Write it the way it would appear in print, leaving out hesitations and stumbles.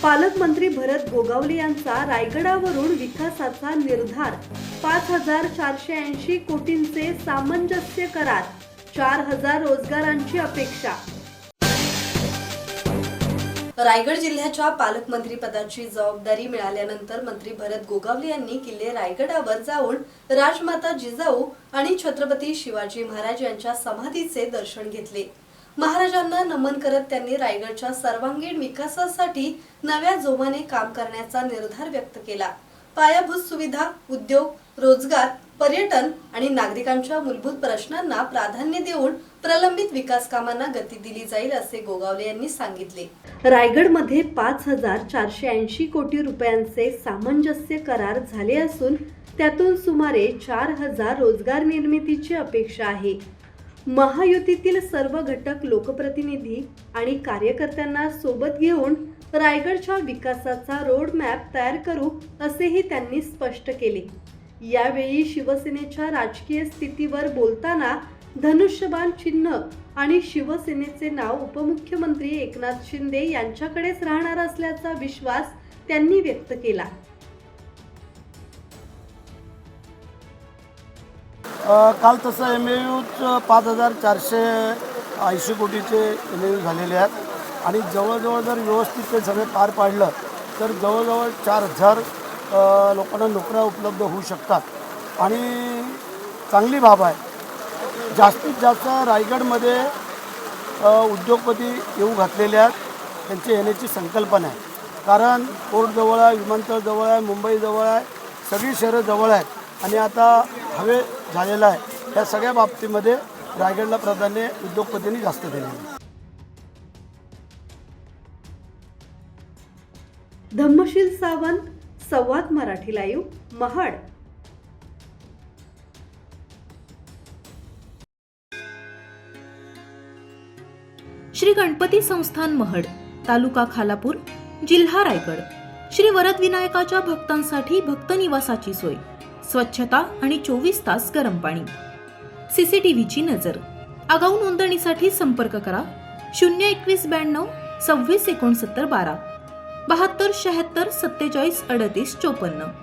पालकमंत्री भरत गोगावले यांचा रायगडावरून विकासाचा निर्धार, 5,480 कोटींचे सामंजस्य करार, 4,000 रोजगारांची अपेक्षा। रायगड जिल्ह्याच्या पालकमंत्री पदाची जबाबदारी मिळाल्यानंतर मंत्री भरत गोगावले यांनी किल्ले रायगडावर जाऊन राजमाता जिजाऊ आणि छत्रपती शिवाजी महाराज यांच्या समाधीचे दर्शन घेतले। महाराजांना नमन करत त्यांनी रायगडच्या सर्वांगीण विकासासाठी नव्या जोमाने काम करण्याचा निर्धार व्यक्त केला। पायाभूत सुविधा, उद्योग, रोजगार, पर्यटन आणि नागरिकांच्या मूलभूत प्रश्नांना प्राधान्य देऊन प्रलंबित विकास कामांना गती दिली जाईल असे गोगावले यांनी सांगितले। रायगडमध्ये 5,480 कोटी रुपयांचे सामंजस्य करार झाले असून त्यातून सुमारे 4,000 रोजगार निर्मितीची अपेक्षा आहे। महायुतीतील सर्व घटक, लोकप्रतिनिधी आणि कार्यकर्त्यांना सोबत घेऊन रायगडच्या विकासाचा रोड मॅप तयार करू असेही त्यांनी स्पष्ट केले। यावेळी शिवसेनेच्या राजकीय स्थितीवर बोलताना धनुष्यबाण चिन्ह आणि शिवसेनेचे नाव उपमुख्यमंत्री एकनाथ शिंदे यांच्याकडेच राहणार असल्याचा विश्वास त्यांनी व्यक्त केला। काल तसं MOU 5,480 कोटीचे MOU झालेले आहेत आणि जवळजवळ जर व्यवस्थित ते सगळे पार पाडलं तर जवळजवळ 4,000 लोकांना नोकऱ्या उपलब्ध होऊ शकतात आणि चांगली बाब आहे। जास्तीत जास्त रायगडमध्ये उद्योगपती येऊ घातलेले आहेत, त्यांची येण्याची संकल्पना आहे। कारण पोर्ट जवळ आहे, विमानतळ जवळ आहे, मुंबई जवळ आहे, सगळी शहरं जवळ आहेत आणि आता हवे झालेला आहे। या सगळ्या बाबतीमध्ये रायगडला प्राधान्य उद्योगपतींनी जास्त दिले आहे। धम्मशील सावंत, संवाद मराठी लाईव्ह, महाड। श्री गणपती संस्थान महड, तालुका खालापूर, जिल्हा रायगड। श्री वरदविनायकाच्या भक्तांसाठी भक्त निवासाची सोय, स्वच्छता आणि 24 तास गरम पाणी, CCTVची नजर। आगाऊ नोंदणीसाठी संपर्क करा 02192 26 69 12, 72 76 47 38 54।